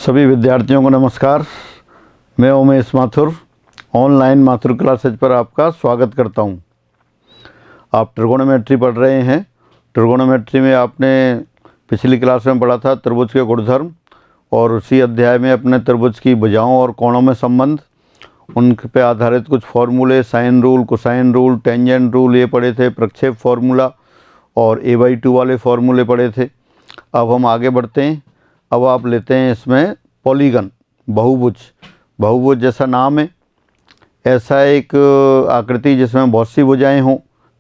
सभी विद्यार्थियों को नमस्कार। मैं उमेश माथुर ऑनलाइन माथुर क्लासेज पर आपका स्वागत करता हूं। आप ट्रिगोनोमेट्री पढ़ रहे हैं। ट्रिगोनोमेट्री में आपने पिछली क्लास में पढ़ा था त्रिभुज के गुणधर्म, और उसी अध्याय में अपने त्रिभुज की भुजाओं और कोणों में संबंध, उन पे आधारित कुछ फॉर्मूले, sine rule, cosine rule, tangent rule ये पढ़े थे, प्रक्षेप फार्मूला और a/2 वाले फार्मूले पढ़े थे। अब हम आगे बढ़ते हैं। अब आप लेते हैं इसमें पॉलीगन, बहुभुज जैसा नाम है, ऐसा एक आकृति जिसमें बहुत सी भुजाएं हों,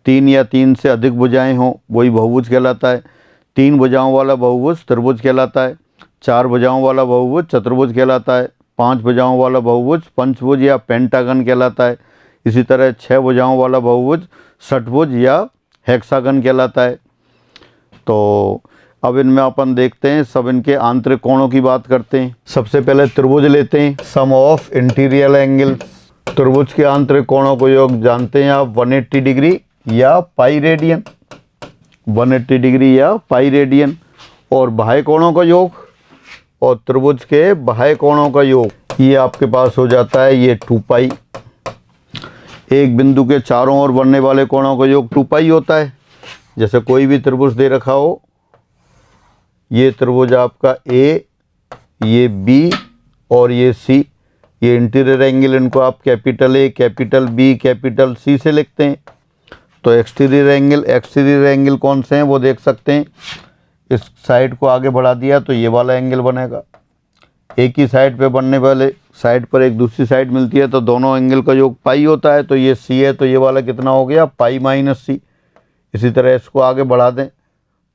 3 या 3 से अधिक भुजाएं हों, वही बहुभुज कहलाता है। 3 भुजाओं वाला बहुभुज त्रिभुज कहलाता है। 4 भुजाओं वाला बहुभुज चतुर्भुज कहलाता है। 5 भुजाओं वाला बहुभुज पंचभुज या पेंटागन कहलाता है। इसी तरह 6 भुजाओं वाला बहुभुज षटभुज या हेक्सागन कहलाता है। तो अब इनमें अपन देखते हैं, सब इनके आंतरिक कोणों की बात करते हैं। सबसे पहले त्रिभुज लेते हैं, सम ऑफ इंटीरियर एंगल। त्रिभुज के आंतरिक कोणों को योग जानते हैं आप 180 डिग्री या पाई रेडियन, 180 डिग्री या पाई रेडियन। और बाह्य कोणों का योग और त्रिभुज के बाह्य कोणों का योग, ये आपके पास हो जाता है ये 2 पाई। एक बिंदु के चारों ओर बनने वाले कोणों का योग 2 पाई होता है। जैसे कोई भी त्रिभुज दे रखा हो, ये त्रिभुज आपका ए, ये बी और ये सी, ये इंटीरियर एंगल, इनको आप capital A, capital B, capital C से लिखते हैं। तो एक्सटीरियर एंगल कौन से हैं वो देख सकते हैं। इस साइड को आगे बढ़ा दिया तो ये वाला एंगल बनेगा। एक ही साइड पे बनने वाले साइड पर एक दूसरी साइड मिलती है तो दोनों एंगल का योग पाई होता है। तो ये सी है तो ये वाला कितना हो गया, पाई माइनस सी। इसी तरह इसको आगे बढ़ा दें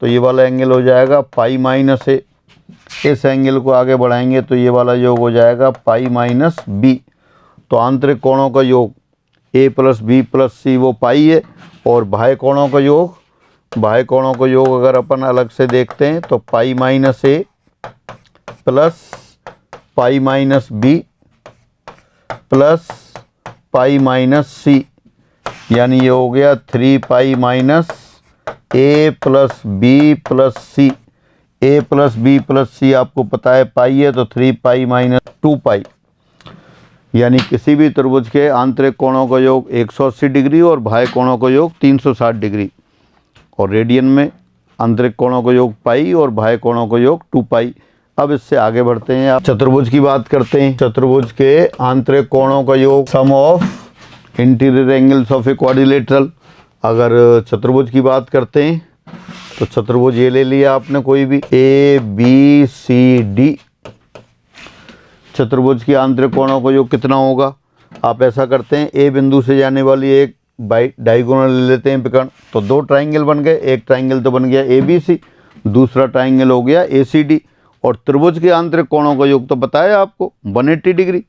तो ये वाला एंगल हो जाएगा पाई माइनस ए। इस एंगल को आगे बढ़ाएंगे तो ये वाला योग हो जाएगा पाई माइनस बी। तो आंतरिक कोणों का योग ए प्लस बी प्लस सी वो पाई है। और बाह्य कोणों का योग अगर अपन अलग से देखते हैं तो pi minus A plus pi minus B plus pi minus C, यानी ये हो गया 3 pi minus A plus B plus C. A plus B plus C आपको पता है पाई है, तो 3 पाई माइनस 2 पाई। यानी किसी भी त्रिभुज के आंतरिक कोणों का योग 180 डिग्री और बाह्य कोणों का योग 360 डिग्री। और रेडियन में आंतरिक कोणों का योग पाई और बाह्य कोणों का योग 2 पाई। अब इससे आगे बढ़ते हैं, आप चतुर्भुज की बात करते हैं। चतुर्भुज के आंतरिक कोणों का योग sum of interior angles of a quadrilateral. अगर चतुर्भुज की बात करते हैं तो चतुर्भुज ये ले लिया आपने कोई भी, ए बी सी डी। चतुर्भुज की आंतरिक कोणों का योग कितना होगा, आप ऐसा करते हैं, ए बिंदु से जाने वाली एक डायगोनल ले लेते हैं विकर्ण। तो 2 ट्राइंगल बन गए। एक ट्राइंगल तो बन गया ए बी सी, दूसरा ट्राइंगल हो गया ए सी डी। और त्रिभुज के आंतरिक कोणों का योग तो बताया आपको 180 डिग्री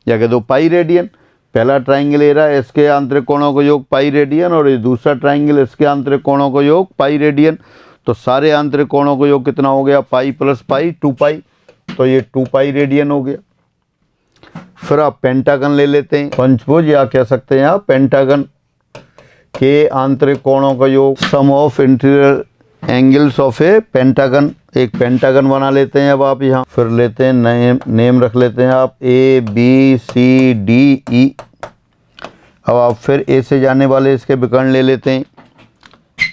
या कह दो पाई रेडियन। पहला ट्राइंगल ए रहा है, इसके आंतरिक कोणों का योग पाई रेडियन, और ये दूसरा ट्राइंगल, इसके आंतरिक कोणों का योग पाई रेडियन। तो सारे आंतरिक कोणों का योग कितना हो गया, पाई प्लस पाई 2 पाई। तो ये 2 पाई रेडियन हो गया। फिर आप पेंटागन ले लेते हैं, पंचभुज या कह सकते हैं आप पेंटागन के आंतरिक कोणों का योग sum of interior angles of a pentagon. एक पेंटागन बना लेते हैं। अब आप यहाँ फिर लेते हैं नेम रख लेते हैं आप ए बी सी डी ई। अब आप फिर ए से जाने वाले इसके विकर्ण ले लेते हैं।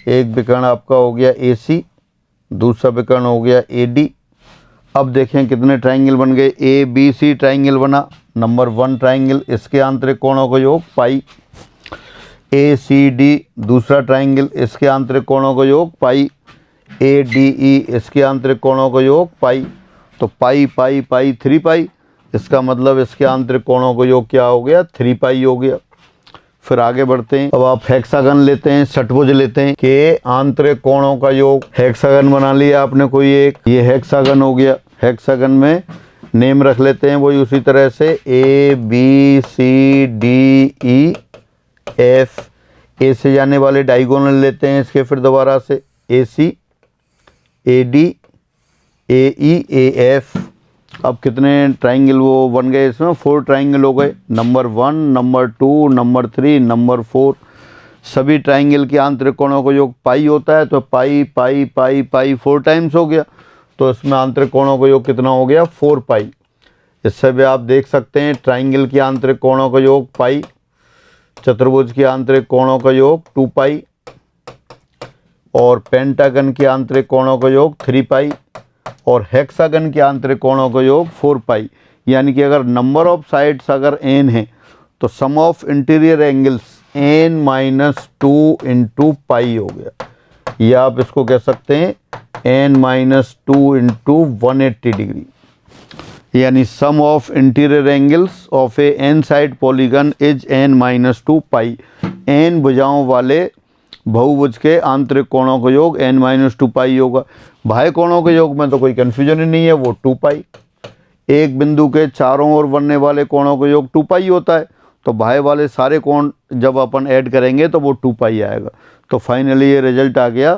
एक विकर्ण आपका हो गया ए सी, दूसरा विकर्ण हो गया ए डी। अब देखें कितने ट्राइंगल बन गए, ए बी सी ट्राइंगल बना। नंबर 1 ट्राइंगल, इसके आंतरिक कोणों का योग पाई। ए सी डी दूसरा ट्राइंगल, इसके आंतरिक कोणों का योग पाई। ए डी ई इसके आंतरिक कोणों का योग पाई। तो पाई पाई पाई 3 पाई, इसका मतलब इसके आंतरिक कोणों का योग क्या हो गया, 3 पाई हो गया। फिर आगे बढ़ते हैं। अब आप हेक्सागन लेते हैं, षटभुज लेते हैं के आंतरिक कोणों का योग। हेक्सागन बना लिया आपने कोई एक, ये हेक्सागन हो गया। हेक्सागन में नेम रख लेते हैं वही उसी तरह से A B C D E F. A से जाने वाले डायगोनल लेते हैं इसके, फिर दोबारा से ए सी A D A E A F. अब कितने ट्राइंगल वो बन गए, इसमें 4 ट्राइंगल हो गए। Number 1, number 2, number 3, number 4। सभी ट्राइंगल के आंतरिक कोणों का योग पाई होता है। तो पाई पाई पाई पाई 4 टाइम्स हो गया। तो इसमें आंतरिक कोणों का योग कितना हो गया 4 पाई। इससे भी आप देख सकते हैं ट्राइंगल की आंतरिक कोणों का योग पाई, चतुर्भुज की आंतरिक कोणों का योग 2 पाई और पेंटागन की आंतरिक कोणों का योग 3 पाई और हेक्सागन की आंतरिक कोणों का योग 4 पाई। यानी कि अगर नंबर ऑफ साइड्स अगर n है तो sum of interior angles n minus 2 into pi हो गया, या आप इसको कह सकते हैं n माइनस 2 इंटू 180 डिग्री। यानी sum of interior angles of a n side polygon is n minus 2 pi. n भुजाओं वाले बहुभुज के आंतरिक कोणों का योग n माइनस 2 पाई होगा। बाह्य कोणों के योग में तो कोई कन्फ्यूजन ही नहीं है, वो 2 पाई। एक बिंदु के चारों ओर बनने वाले कोणों का योग 2 पाई होता है, तो बाह्य वाले सारे कोण जब अपन ऐड करेंगे तो वो 2 पाई आएगा। तो फाइनली ये रिजल्ट आ गया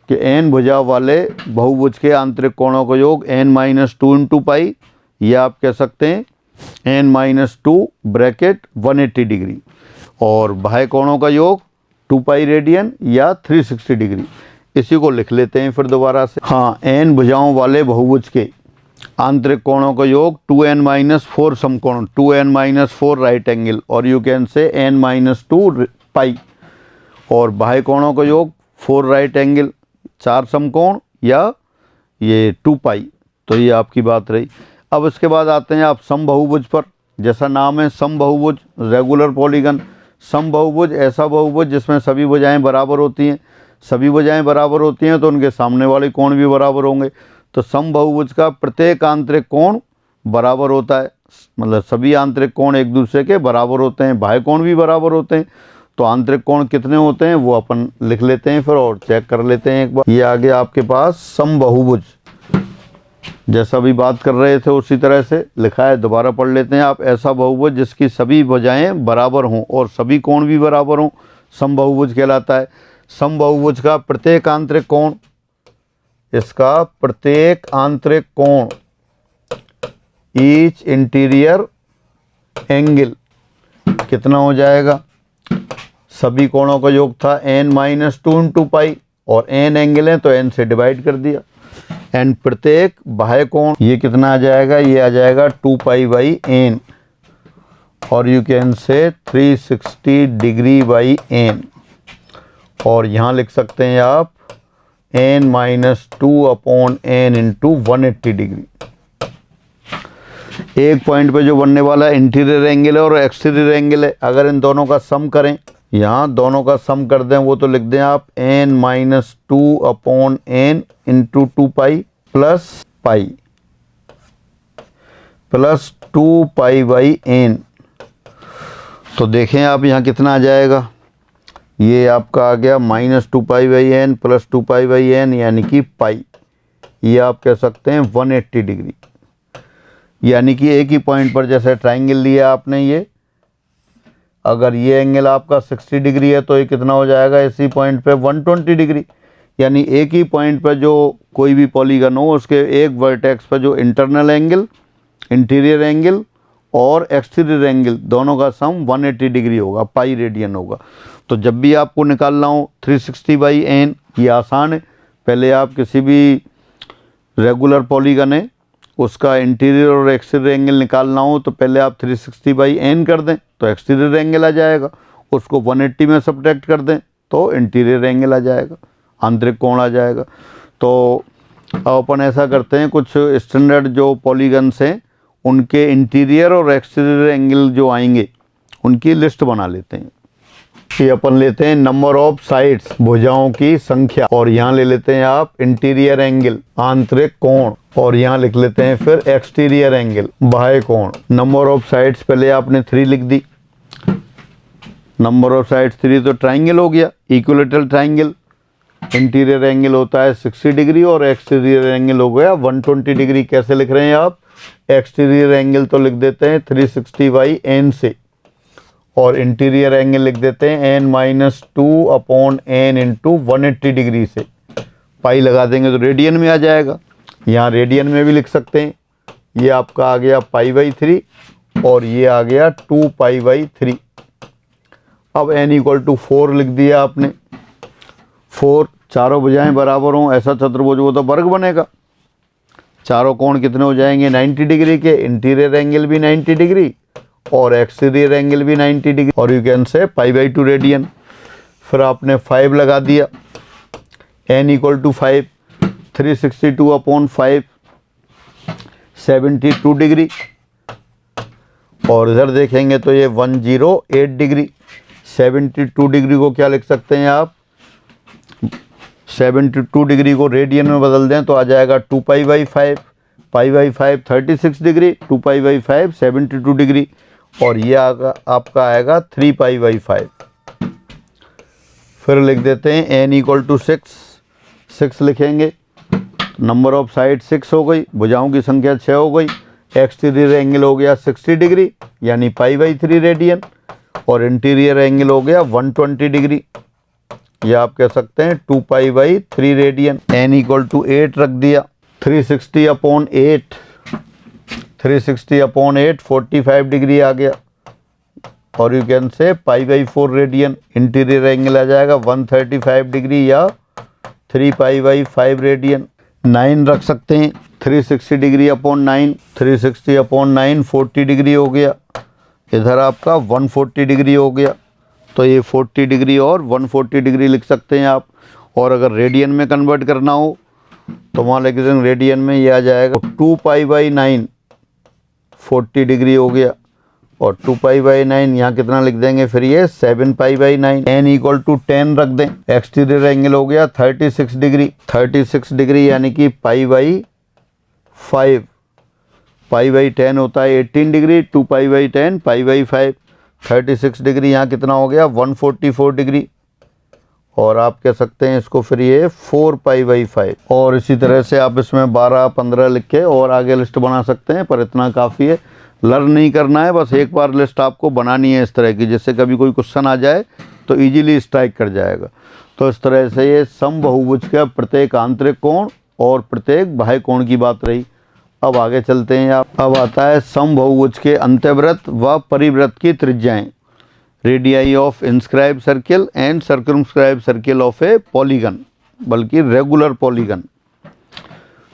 कि n भुजा वाले बहुभुज के आंतरिक कोणों का योग n माइनस 2 इंटू पाई, या आप कह सकते हैं n माइनस 2 ब्रैकेट 180 डिग्री, और बाह्य कोणों का योग 2 पाई रेडियन या 360 डिग्री। इसी को लिख लेते हैं फिर दोबारा से। हाँ, n भुजाओं वाले बहुभुज के आंतरिक कोणों का योग 2n माइनस 4 समकोण, 2n माइनस 4 राइट एंगल, और you can say n minus 2 पाई, और बाह्य कोणों का योग 4 राइट एंगल 4 समकोण या ये 2 पाई। तो ये आपकी बात रही। अब इसके बाद आते हैं आप समबहुभुज पर। जैसा नाम है समबहुभुज, रेगुलर पॉलीगन। समबहुभुज ऐसा बहुभुज जिसमें सभी भुजाएं बराबर होती हैं। सभी भुजाएं बराबर होती हैं तो उनके सामने वाले कोण भी बराबर होंगे। तो समबहुभुज का प्रत्येक आंतरिक कोण बराबर होता है, मतलब सभी आंतरिक कोण एक दूसरे के बराबर होते हैं, बाह्य कोण भी बराबर होते हैं। तो आंतरिक कोण कितने होते हैं वो अपन लिख लेते हैं फिर और चेक कर लेते हैं एक बार। ये आ गया आपके पास समबहुभुज, जैसा भी बात कर रहे थे उसी तरह से लिखा है, दोबारा पढ़ लेते हैं आप। ऐसा बहुभुज जिसकी सभी भुजाएं बराबर हों और सभी कोण भी बराबर हों, समबहुभुज कहलाता है। समबहुभुज का प्रत्येक आंतरिक कोण, इसका प्रत्येक आंतरिक कोण, ईच इंटीरियर एंगल कितना हो जाएगा? सभी कोणों का योग था n माइनस 2 इंटू पाई, और n एंगल है तो n से डिवाइड कर दिया। एंड प्रत्येक बाह्य कोण ये कितना आ जाएगा? ये आ जाएगा 2 पाई बाई n, और you can say 360 degree by n, और यहाँ लिख सकते हैं आप n minus 2 upon n into 180 degree. एक पॉइंट पे जो बनने वाला इंटीरियर एंगल है और एक्सटीरियर एंगल है, अगर इन दोनों का सम करें, यहाँ दोनों का सम कर दें, वो तो लिख दें आप n minus 2 upon n into 2 pi plus pi plus 2 pi by n। तो देखें आप यहाँ कितना आ जाएगा? ये आपका आ गया minus 2 pi by n plus 2 pi by n, यानी कि पाई। ये आप कह सकते हैं 180 डिग्री। यानी कि एक ही पॉइंट पर जैसे ट्राइंगल लिया आपने, ये अगर ये एंगल आपका 60 डिग्री है तो ये कितना हो जाएगा इसी पॉइंट पे? 120 डिग्री। यानी एक ही पॉइंट पर जो कोई भी पॉलीगन हो उसके एक वर्टेक्स पर जो इंटरनल एंगल, इंटीरियर एंगल और एक्सटीरियर एंगल दोनों का सम 180 डिग्री होगा, पाई रेडियन होगा। तो जब भी आपको निकालना हो 360 बाई n, ये आसान है। पहले आप किसी भी रेगुलर पॉलीगन है उसका इंटीरियर और एक्सटीरियर एंगल निकालना हो तो पहले आप 360 बाई n कर दें तो एक्सटीरियर एंगल आ जाएगा, उसको 180 में सब्ट्रैक्ट कर दें तो इंटीरियर एंगल आ जाएगा, आंतरिक कोण आ जाएगा। तो अब अपन ऐसा करते हैं, कुछ स्टैंडर्ड जो पॉलीगन्स हैं उनके इंटीरियर और एक्सटीरियर एंगल जो आएंगे उनकी लिस्ट बना लेते हैं। ये अपन लेते हैं नंबर ऑफ साइड्स, भुजाओं की संख्या, और यहाँ ले लेते हैं आप इंटीरियर एंगल, आंतरिक कोण, और यहाँ लिख लेते हैं फिर एक्सटीरियर एंगल, बाह्य कोण। नंबर ऑफ साइड्स पहले आपने 3 लिख दी। नंबर ऑफ साइड्स 3 तो ट्राइंगल हो गया, इक्विलैटरल ट्राइंगल। इंटीरियर एंगल होता है 60 डिग्री और एक्सटीरियर एंगल हो गया 120 डिग्री। कैसे लिख रहे हैं आप? एक्सटीरियर एंगल तो लिख देते हैं 360 बाई n से, और इंटीरियर एंगल लिख देते हैं n minus 2 upon n into 180 degree से। पाई लगा देंगे तो रेडियन में आ जाएगा, यहाँ रेडियन में भी लिख सकते हैं। ये आपका आ गया पाई बाई 3 और ये आ गया 2 पाई बाई 3। अब n इक्वल टू 4 लिख दिया आपने। 4, चारों भुजाएं बराबर हों ऐसा चतुर्भुज हो तो वर्ग बनेगा, चारों कोण कितने हो जाएंगे 90 डिग्री के, इंटीरियर एंगल भी 90 डिग्री और एक्सटीरियर एंगल भी 90 डिग्री, और यू कैन से π/2 रेडियन। फिर आपने 5 लगा दिया, n = 5, 362/5 72 डिग्री, और इधर देखेंगे तो ये 108 डिग्री। 72 डिग्री को क्या लिख सकते हैं आप, 72 डिग्री को रेडियन में बदल दें तो आ जाएगा 2π/5, π/5 36 डिग्री, 2π/5 72 डिग्री, और ये आपका आएगा 3π/5। फिर लिख देते हैं n = 6 लिखेंगे, नंबर ऑफ साइड 6 हो गई, भुजाओं की संख्या 6 हो गई, एक्सटीरियर एंगल हो गया 60 डिग्री यानी π/3 रेडियन, और इंटीरियर एंगल हो गया 120 डिग्री, या आप कह सकते हैं 2π/3 रेडियन। n = 8 रख दिया, 360/8, 360/8 45 डिग्री आ गया, और you can say π/4 radian. Interior angle आ जाएगा 135 डिग्री या 3π/5 रेडियन। 9 रख सकते हैं, 360 डिग्री/9, 360/9 40 डिग्री हो गया, इधर आपका 140 डिग्री हो गया, तो ये 40 डिग्री और 140 डिग्री लिख सकते हैं आप। और अगर रेडियन में कन्वर्ट करना हो तो वहाँ लिख देंगे रेडियन में, ये आ जाएगा 2π/9 40 डिग्री हो गया, और 2π/9 यहाँ कितना लिख देंगे, फिर ये 7π/9। n = 10 रख दें, एक्सटीरियर एंगल हो गया 36 डिग्री, 36 डिग्री यानी कि π/5, π/10 होता है 18 डिग्री, 2π/10 π/5 36 डिग्री, यहाँ कितना हो गया 144 डिग्री, और आप कह सकते हैं इसको फिर ये 4π/5। और इसी तरह से आप इसमें 12 15 लिख के और आगे लिस्ट बना सकते हैं, पर इतना काफ़ी है, लर्न नहीं करना है, बस एक बार लिस्ट आपको बनानी है इस तरह की, जिससे कभी कोई क्वेश्चन आ जाए तो इजीली स्ट्राइक कर जाएगा। तो इस तरह से ये समबाहुभुज का प्रत्येक आंतरिक कोण और प्रत्येक बाह्य कोण की बात रही। अब आगे चलते हैं आप। अब आता है समबाहुभुज के अंत्यवृत्त व परिवृत्त की त्रिज्याएं, radii of inscribe circle and circumscribe circle of a polygon, बल्कि रेगुलर पॉलीगन।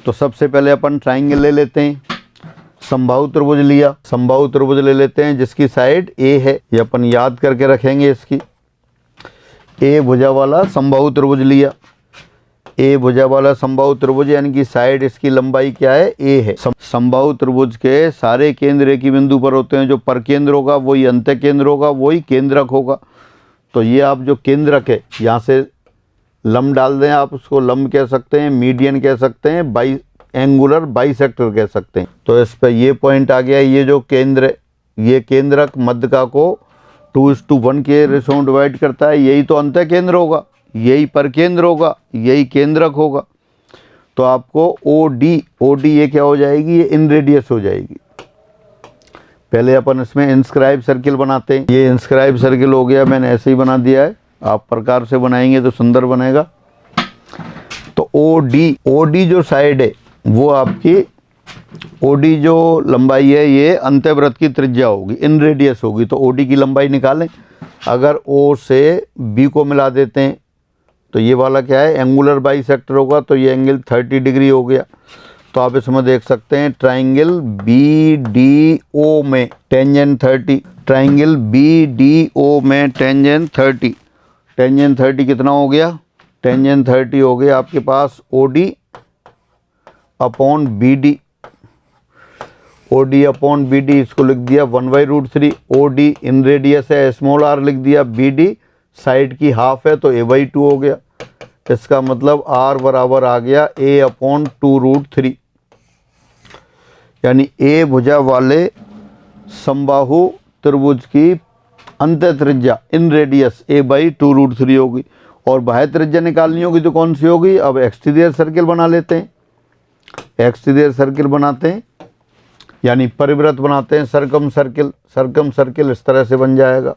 तो सबसे पहले अपन ट्राइंगल ले लेते हैं, समबाहु त्रिभुज लिया, समबाहु त्रिभुज ले लेते हैं जिसकी साइड ए है, ये अपन याद करके रखेंगे इसकी। ए भुजा वाला समबाहु त्रिभुज लिया, ए भुजा वाला समबाहु त्रिभुज यानी कि साइड इसकी लंबाई क्या है, ए है। समबाहु त्रिभुज के सारे केंद्र एक ही बिंदु पर होते हैं, जो परकेंद्र होगा वही अंत्य केंद्र होगा, वही केंद्रक होगा। तो ये आप जो केंद्रक है यहाँ से लंब डाल दें, आप उसको लंब कह सकते हैं, मीडियन कह सकते हैं, बाई एंगुलर बाइसेक्टर कह सकते हैं। तो इस पर ये पॉइंट आ गया, ये जो केंद्र, ये केंद्रक मध्यका को 2:1 के रेशो में डिवाइड करता है, यही तो अंत्य केंद्र होगा, यही परकेंद्र होगा, यही केंद्रक होगा। तो आपको OD ये क्या हो जाएगी, ये इन रेडियस हो जाएगी। पहले अपन इसमें इंस्क्राइब सर्किल बनाते हैं, ये इंस्क्राइब सर्किल हो गया, मैंने ऐसे ही बना दिया है, आप प्रकार से बनाएंगे तो सुंदर बनेगा। तो OD जो साइड है वो आपकी, OD जो लंबाई है ये अंत्यवृत्त की त्रिज्या होगी, इन रेडियस होगी। तो OD की लंबाई निकालें, अगर O से B को मिला देते हैं तो ये वाला क्या है, एंगुलर बाइसेक्टर होगा, तो ये एंगल 30 डिग्री हो गया। तो आप इसमें देख सकते हैं ट्राइंगल BDO में टेंजेंट 30, ट्राइंगल BDO में टेंजेंट 30, टेंजेंट 30 कितना हो गया, टेंजेंट 30 हो गया आपके पास OD/BD, OD/BD इसको लिख दिया 1/√3। OD इन रेडियस है, स्मॉल r लिख दिया, BD साइड की हाफ है तो a/2 हो गया। इसका मतलब r बराबर आ गया a/2√3, यानी A भुजा वाले समबाहु त्रिभुज की अंत्य त्रिज्या इन रेडियस a/2√3 होगी। और बाह्य त्रिज्या निकालनी होगी तो कौन सी होगी, अब एक्सटीरियर सर्किल बना लेते हैं, एक्सटीरियर सर्किल बनाते हैं यानी परिवृत्त बनाते हैं, सर्कम सर्किल इस तरह से बन जाएगा।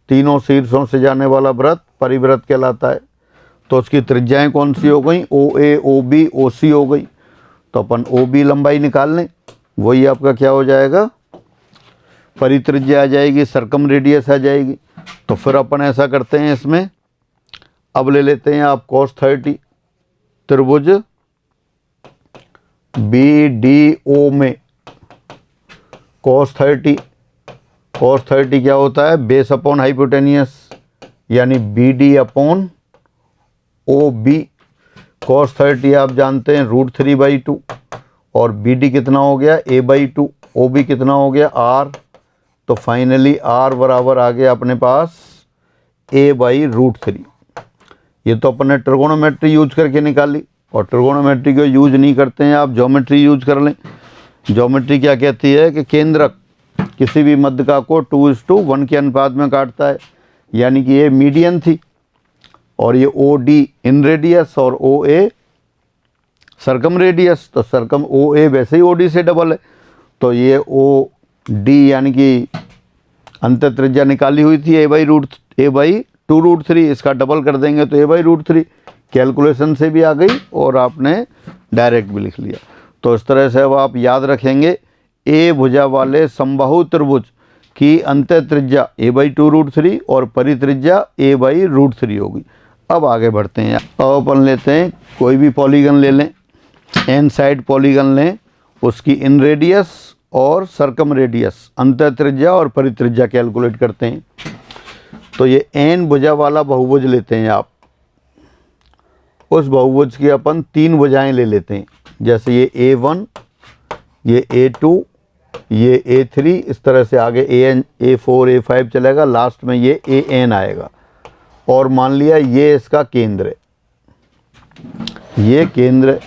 तीनों शीर्षों से जाने वाला वृत्त परिवृत्त कहलाता है। तो उसकी त्रिज्याएं कौन सी हो गई, OA, OB, OC हो गई। तो अपन OB लंबाई निकाल लें, वही आपका क्या हो जाएगा, परित्रिज्या आ जाएगी, सर्कम रेडियस आ जाएगी। तो फिर अपन ऐसा करते हैं, इसमें अब ले लेते हैं आप cos 30 त्रिभुज BDO में cos 30 क्या होता है, बेस अपॉन हाइपोटेनियस, यानी BD अपॉन OB। cos 30 आप जानते हैं √3/2, और BD कितना हो गया A/2, OB कितना हो गया R। तो फाइनली R बराबर आ गया अपने पास A/√3। ये तो अपन ने ट्रिगोनोमेट्री यूज करके निकाली, और ट्रिगोनोमेट्री को यूज नहीं करते हैं आप ज्योमेट्री यूज कर लें। ज्योमेट्री क्या कहती है कि केंद्रक किसी भी मध्यका को 2:1 के अनुपात में काटता है, यानी कि ये मीडियन थी, और ये OD इन रेडियस और OA सर्कम रेडियस। तो सर्कम OA वैसे ही OD से डबल है, तो ये OD यानी कि अंत त्रिज्या निकाली हुई थी A/2√3, इसका डबल कर देंगे तो A/√3। कैलकुलेशन से भी आ गई और आपने डायरेक्ट भी लिख लिया। तो इस तरह से अब आप याद रखेंगे, A भुजा वाले समबाहु त्रिभुज की अंत त्रिज्या A/2√3 और परित्रिज्या A/√3 होगी। अब आगे बढ़ते हैं। अब अपन लेते हैं कोई भी पॉलीगन ले लें, एन साइड पॉलीगन लें, उसकी इन रेडियस और सर्कम रेडियस, अंत त्रिज्या और परित्रिज्या कैलकुलेट करते हैं। तो ये एन भुजा वाला बहुभुज लेते हैं आप, उस बहुभुज की अपन 3 भुजाएं ले लेते हैं, जैसे ये A1, ये A2, ये A3, इस तरह से आगे AN, A4, A5 चलेगा, लास्ट में ये AN आएगा। और मान लिया ये इसका केंद्र है, ये केंद्र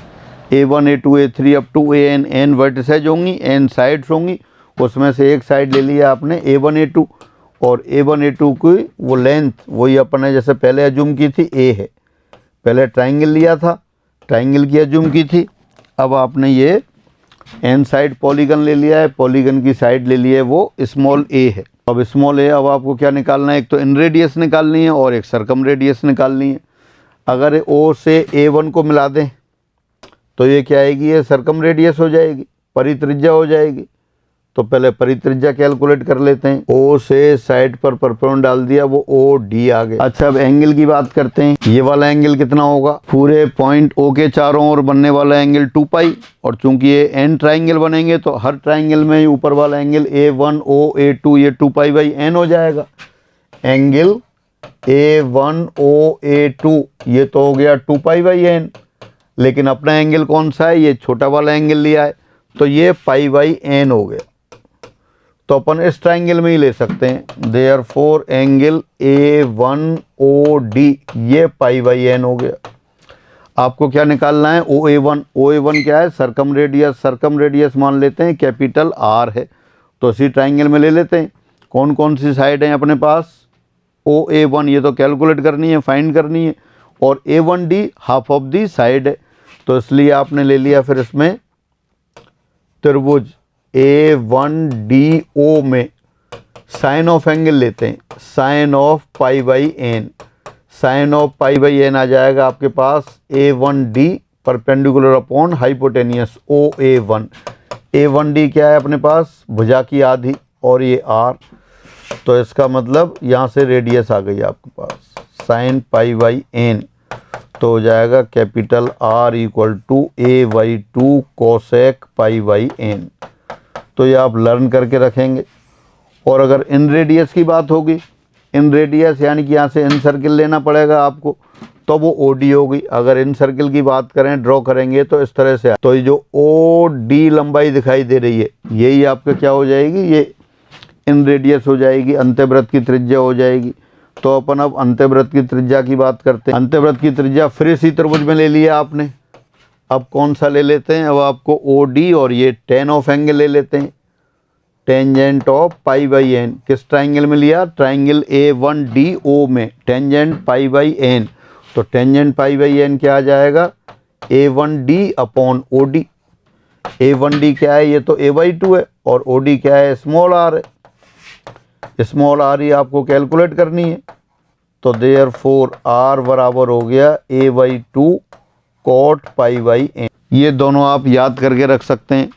A1, A2, A3 up to AN, N vertices होंगी, N साइड्स होंगी, उसमें से एक साइड ले लिया आपने A1, A2, और A1, A2 की वो लेंथ वही अपन ने जैसे पहले अज्यूम की थी A है। पहले ट्राइंगल लिया था, ट्राइंगल की अज्यूम की थी, अब आपने ये एन साइड पॉलीगन ले लिया है, पॉलीगन की साइड ले ली है वो स्मॉल a है। अब स्मॉल a, अब आपको क्या निकालना है, एक तो इन रेडियस निकालनी है और एक सर्कम रेडियस निकालनी है। अगर O से A1 को मिला दें तो ये क्या आएगी, ये सर्कम रेडियस हो जाएगी, परित्रिज्या हो जाएगी। तो पहले परित्रिज्या कैलकुलेट कर लेते हैं। O से साइड पर परपेंडिकुलर डाल दिया, वो OD आ गया। अच्छा अब एंगल की बात करते हैं, ये वाला एंगल कितना होगा, पूरे पॉइंट O के चारों ओर बनने वाला एंगल 2π, और चूंकि ये एन ट्राइंगल बनेंगे तो हर ट्राइंगल में ऊपर वाला एंगल A1O A2 ये 2π/n हो जाएगा। एंगल A1O A2 ये तो हो गया 2π/n, लेकिन अपना एंगल कौन सा है, ये छोटा वाला एंगल लिया है, तो ये π/n हो गया। तो अपन इस ट्राइंगल में ही ले सकते हैं, देयरफॉर एंगल A1OD ये π/n हो गया। आपको क्या निकालना है, OA1। OA1 क्या है, सर्कम रेडियस। सर्कम रेडियस मान लेते हैं कैपिटल R है, तो इसी ट्राइंगल में ले लेते हैं। कौन कौन सी साइड है अपने पास, OA1 ये तो कैलकुलेट करनी है, फाइंड करनी है, और A1D half of the side है, तो इसलिए आपने ले लिया फिर इसमें त्रिभुज A1DO में साइन ऑफ एंगल लेते हैं, sine of π/n। Sine of π/n आ जाएगा आपके पास A1D perpendicular upon hypotenuse OA1। A1D क्या है अपने पास, भुजा की आधी, और ये R, तो इसका मतलब यहाँ से रेडियस आ गई आपके पास साइन π/n, तो हो जाएगा capital R = A/2 cosec π/n। तो ये आप लर्न करके रखेंगे। और अगर इन रेडियस की बात होगी, इन रेडियस यानी कि यहाँ से इन सर्किल लेना पड़ेगा आपको, तो वो OD होगी। अगर इन सर्किल की बात करें, ड्रॉ करेंगे तो इस तरह से, तो ये जो OD लंबाई दिखाई दे रही है यही आपका क्या हो जाएगी, ये इन रेडियस हो जाएगी, अंत्यवृत्त की त्रिज्या हो जाएगी। तो अपन अब अंत्यवृत्त की त्रिज्या की बात करते हैं। अंत्यवृत्त की त्रिज्या फिर इसी त्रिभुज में ले लिया आपने। अब कौन सा ले लेते हैं, अब आपको OD और ये tan ऑफ एंगल ले लेते हैं, टेंजेंट ऑफ π/n। किस ट्राइंगल में लिया, ट्राइंगल A1DO में टेंजेंट π/n। तो टेंजेंट π/n क्या आ जाएगा, A1D अपॉन OD। A1D क्या है, ये तो A/2 है, और OD क्या है, स्मॉल r है। स्मॉल r ही आपको कैलकुलेट करनी है, तो देयरफॉर R बराबर हो गया A/2 cot π/n। ये दोनों आप याद करके रख सकते हैं।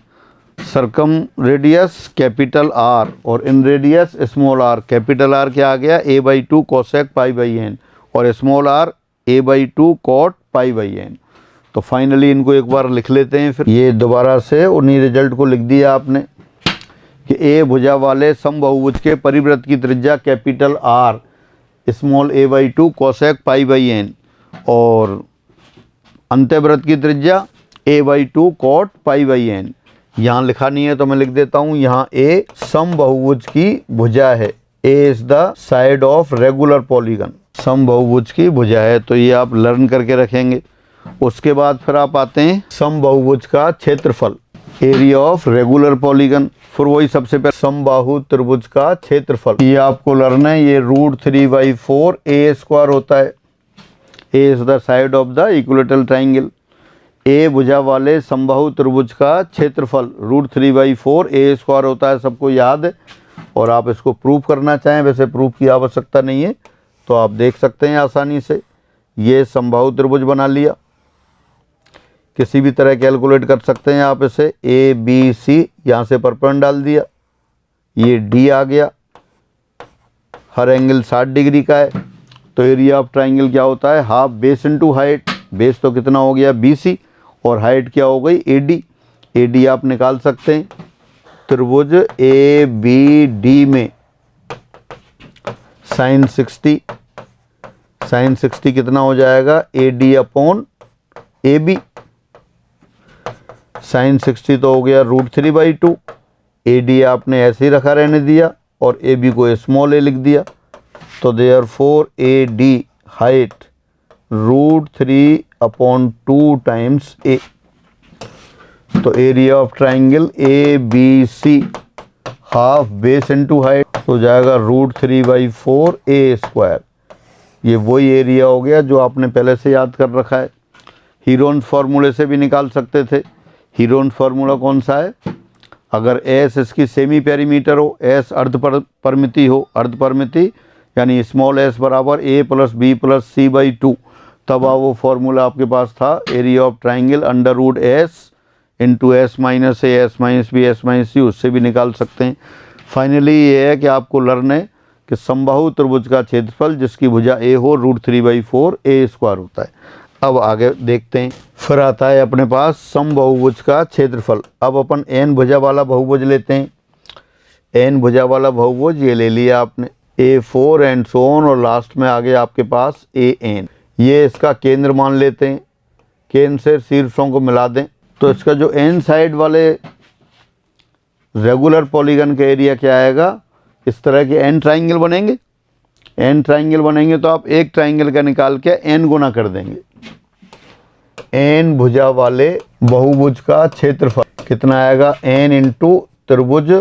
सर्कम रेडियस कैपिटल R और इन radius small r। Capital R क्या आ गया, A/2 कोसेक π/n, और small r A/2 cot π/n। तो फाइनली इनको एक बार लिख लेते हैं। फिर ये दोबारा से उन्हीं रिजल्ट को लिख दिया आपने कि ए भुजा वाले समबाहुभुज के परिवृत्त की त्रिज्या capital R small a by 2 cosec pi by N और अंत्यवृत्त की त्रिज्या a by 2 cot pi by N. यहाँ लिखा नहीं है तो मैं लिख देता हूँ, यहाँ a समबाहुभुज की भुजा है, a is the side of regular polygon, समबाहुभुज की भुजा है। तो ये आप लर्न करके रखेंगे। उसके बाद फिर आप आते हैं समबाहुभुज का क्षेत्रफल, एरिया ऑफ रेगुलर पॉलीगन। फिर वही सबसे पहले समबाहु त्रिभुज का क्षेत्रफल, ये आपको लर्न है, ये √3/4 a स्क्वायर होता है। a is the side of the equilateral triangle. a भुजा वाले समबाहु त्रिभुज का क्षेत्रफल √3/4 a स्क्वायर होता है, सबको याद है। और आप इसको प्रूफ करना चाहें, वैसे प्रूफ की आवश्यकता नहीं है, तो आप देख सकते हैं आसानी से। ये समबाहु त्रिभुज बना लिया, किसी भी तरह कैलकुलेट कर सकते हैं आप इसे। ए बी सी यहाँ से परपेंड डाल दिया, ये डी आ गया, हर एंगल 60 डिग्री का है। तो एरिया ऑफ ट्राइंगल क्या होता है, half base into height. Base तो कितना हो गया BC और हाइट क्या हो गई AD। AD आप निकाल सकते हैं। त्रिभुज ABD में साइन 60 कितना हो जाएगा AD अपॉन AB। साइन 60 तो हो गया √3/2। AD आपने ऐसे ही रखा रहने दिया और AB को स्मॉल a लिख दिया। तो therefore AD height √3/2 times A। तो area of triangle ABC half base into height हो जाएगा √3/4 a स्क्वायर। ये वही एरिया हो गया जो आपने पहले से याद कर रखा है। हीरोन्स फार्मूले से भी निकाल सकते थे। हीरोन्स फार्मूला कौन सा है, अगर S इसकी सेमी पेरीमीटर हो, S अर्ध परिमिति हो, अर्ध परिमिति यानी स्मॉल s बराबर a + b + c/2, तब वो फार्मूला आपके पास था area of triangle √S into S - a S - b S - c, उससे भी निकाल सकते हैं। फाइनली ये है कि आपको लर्न है कि समबाहु त्रिभुज का क्षेत्रफल जिसकी भुजा a हो √3/4 a स्क्वायर होता है। अब आगे देखते हैं। फिर आता है अपने पास समबाहुभुज का क्षेत्रफल। अब अपन n भुजा वाला बहुभुज लेते हैं। n भुजा वाला बहुभुज ये ले लिया आपने, A4 एंड सो ऑन, और लास्ट में आगे आपके पास AN। ये इसका केंद्र मान लेते हैं, केंद्र से शीर्षों को मिला दें। तो इसका जो n साइड वाले रेगुलर पॉलीगन का एरिया क्या आएगा, इस तरह के n ट्राइंगल बनेंगे। n ट्राइंगल बनेंगे तो आप एक ट्राइंगल का निकाल के n गुना कर देंगे। n भुजा वाले बहुभुज का क्षेत्रफल कितना आएगा, n इंटू त्रिभुज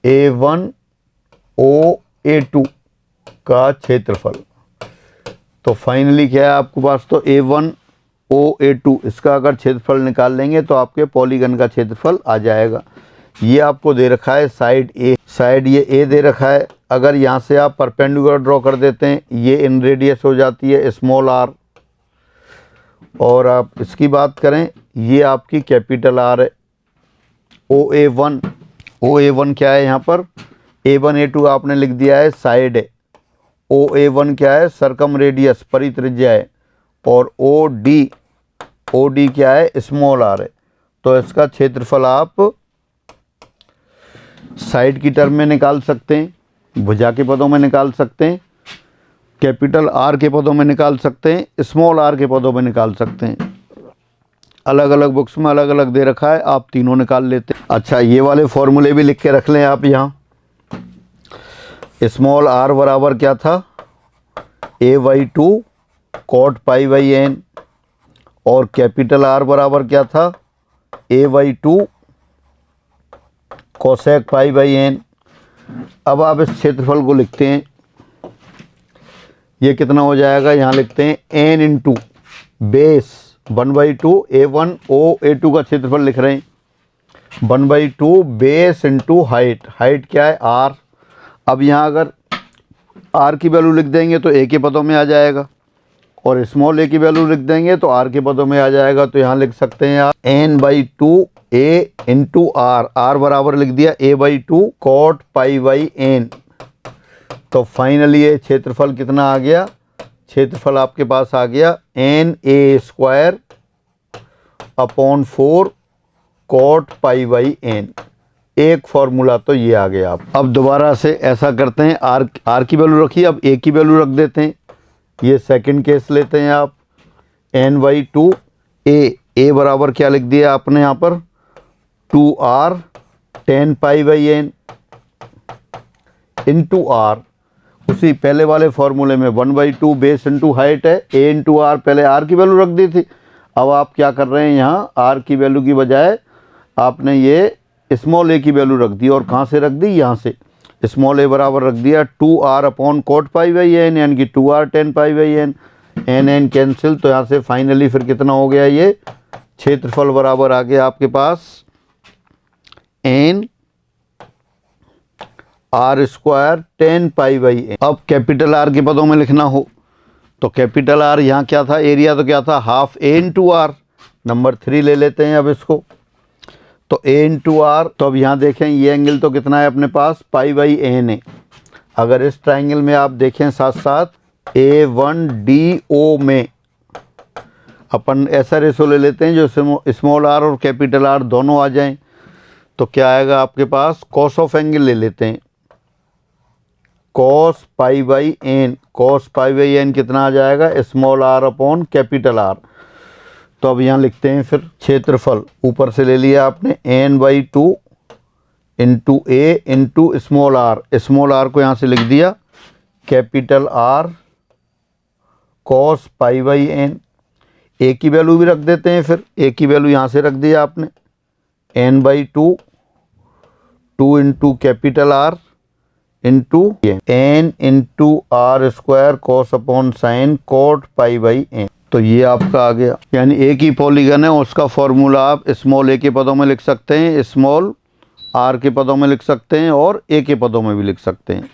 A1OA2 का क्षेत्रफल। तो फाइनली क्या है आपके पास, तो A1OA2 इसका अगर क्षेत्रफल निकाल लेंगे तो आपके पॉलीगन का क्षेत्रफल आ जाएगा। ये आपको दे रखा है साइड A, साइड ये A दे रखा है। अगर यहाँ से आप परपेंडिकुलर ड्रॉ कर देते हैं, ये इन रेडियस हो जाती है स्मॉल r, और आप इसकी बात करें ये आपकी कैपिटल R है। OA1 क्या है यहाँ पर, A1A2 आपने लिख दिया है साइड है। OA1 क्या है, सरकम रेडियस परित्रिज्या है। और OD क्या है, स्मॉल r है। तो इसका क्षेत्रफल आप साइड की टर्म में निकाल सकते हैं, भुजा के पदों में निकाल सकते हैं, कैपिटल R के पदों में निकाल सकते हैं, स्मॉल r के पदों में निकाल सकते हैं। अलग अलग बुक्स में अलग अलग दे रखा है, आप तीनों निकाल लेते हैं। अच्छा, ये वाले फॉर्मूले भी लिख के रख लें आप यहाँ। स्मॉल r बराबर क्या था, a/2 कॉट π/n, और कैपिटल R बराबर क्या था, a/2 कोसेक π/n। अब आप इस क्षेत्रफल को लिखते हैं, ये कितना हो जाएगा, यहाँ लिखते हैं n इंटू बेस 1/2 A1OA2 का क्षेत्रफल लिख रहे हैं, 1/2 बेस इंटू हाइट। हाइट क्या है r। अब यहाँ अगर r की वैल्यू लिख देंगे तो a के पदों में आ जाएगा, और स्मॉल a की वैल्यू लिख देंगे तो r के पदों में आ जाएगा। तो यहाँ लिख सकते हैं आप n/2 a इंटू r बराबर लिख दिया a/2 कॉट π/n। तो फाइनली ये क्षेत्रफल कितना आ गया, क्षेत्रफल आपके पास आ गया NA² upon 4 cot pi by n. एक फॉर्मूला तो ये आ गया। आप अब दोबारा से ऐसा करते हैं, आर की वैल्यू रखिए, अब ए की वैल्यू रख देते हैं। ये सेकंड केस लेते हैं आप, एन बाई 2 ए बराबर क्या लिख दिया आपने यहाँ पर 2r 10 pi by n into r. उसी पहले वाले फॉर्मूले में 1/2 बेस इंटू हाइट है, ए इंटू आर। पहले आर की वैल्यू रख दी थी, अब आप क्या कर रहे हैं, यहाँ आर की वैल्यू की बजाय आपने ये स्मॉल ए की वैल्यू रख दी। और कहाँ से रख दी, यहाँ से स्मॉल ए बराबर रख दिया 2r upon cot pi by n, यानी कि 2r 10 pi by n. N cancel, तो यहाँ से फाइनली फिर कितना हो गया, ये क्षेत्रफल बराबर आ गया आपके पास N are square 10 pi by N. अब कैपिटल आर के पदों में लिखना हो तो कैपिटल आर यहाँ क्या था, एरिया तो क्या था half a into r. Number 3 ले लेते हैं अब इसको, तो ए इंटू आर। तो अब यहाँ देखें ये एंगल तो कितना है अपने पास, पाई बाई एन है। अगर इस ट्राइंगल में आप देखें साथ साथ A1DO में अपन ऐसा रेशो ले लेते हैं जो स्मॉल आर और कैपिटल आर दोनों आ जाएं, तो क्या आएगा आपके पास, कॉस ऑफ एंगल ले लेते हैं, cos pi by n. Cos pi by n कितना आ जाएगा, small r upon capital R. तो अब यहाँ लिखते हैं फिर क्षेत्रफल, ऊपर से ले लिया आपने n/2 into A into small R. Small R को यहाँ से लिख दिया capital R cos pi by N. A की वैल्यू भी रख देते हैं, फिर ए की वैल्यू यहाँ से रख दिया आपने n/2 2 into capital R into n into r square cos upon sine cot pi by n. तो ये आपका आ गया, यानी ए की पॉलीगन है उसका फॉर्मूला आप स्मॉल ए के पदों में लिख सकते हैं, स्मॉल आर के पदों में लिख सकते हैं और ए के पदों में भी लिख सकते हैं।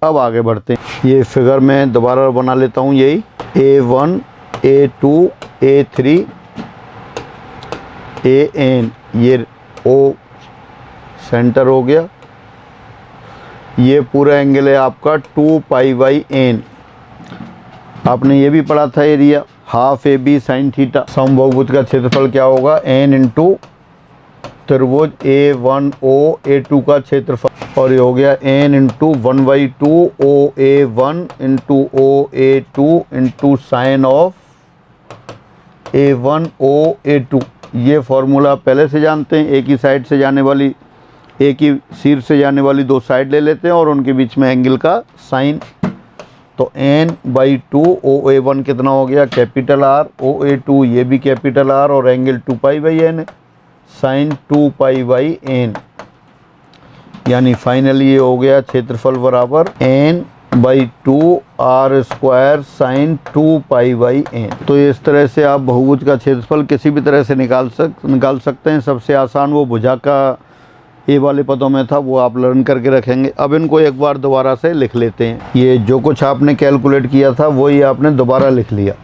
अब आगे बढ़ते हैं, ये फिगर मैं दोबारा बना लेता हूँ, यही A1 A2 A3 AN, ये O सेंटर हो गया। ये पूरा एंगल है आपका 2 पाई बाई एन। आपने ये भी पढ़ा था area half A B sine theta. समबाहुभुज का क्षेत्रफल क्या होगा, एन इंटू त्रिभुज A1O A2 का क्षेत्रफल, और ये हो गया n into 1/2 OA1 into OA2 into sine of A1O A2। ये फॉर्मूला पहले से जानते हैं, एक ही साइड से जाने वाली, एक ही सिर से जाने वाली दो साइड ले लेते हैं और उनके बीच में एंगल का साइन। तो n/2 OA1 कितना हो गया कैपिटल आर, OA2 ये भी कैपिटल आर और एंगल 2 पाई बाई एन है, साइन 2 पाई बाई एन। यानी फाइनली ये हो गया क्षेत्रफल बराबर n/2 r square sine 2 pi by n. तो इस तरह से आप बहुभुज का क्षेत्रफल किसी भी तरह से निकाल सकते हैं। सबसे आसान वो भुजा का ए वाले पदों में था, वो आप लर्न करके रखेंगे। अब इनको एक बार दोबारा से लिख लेते हैं। ये जो कुछ आपने कैलकुलेट किया था वही आपने दोबारा लिख लिया।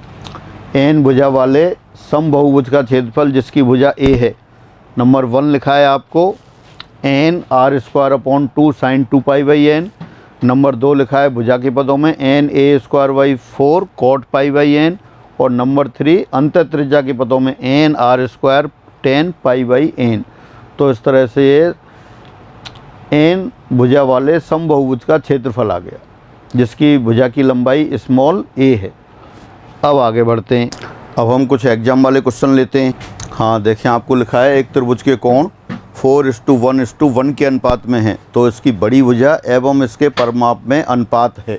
एन भुजा वाले समबाहुभुज का क्षेत्रफल जिसकी भुजा ए है, नंबर 1 लिखा है आपको n are square upon 2 sine 2 pi by n. Number 2 लिखा है भुजा के पदों में n a square by 4 cot pi by N. और नंबर 3 अंत त्रिज्या के पदों में n are square 10 pi by n. तो इस तरह से ये एन भुजा वाले समबाहुभुज का क्षेत्रफल आ गया जिसकी भुजा की लंबाई स्मॉल ए है। अब आगे बढ़ते हैं, अब हम कुछ एग्जाम वाले क्वेश्चन लेते हैं। हाँ देखें, आपको लिखा है एक त्रिभुज के कोण 4:1:1 के अनुपात में है, तो इसकी बड़ी भुजा एवं इसके परिमाप में अनुपात है।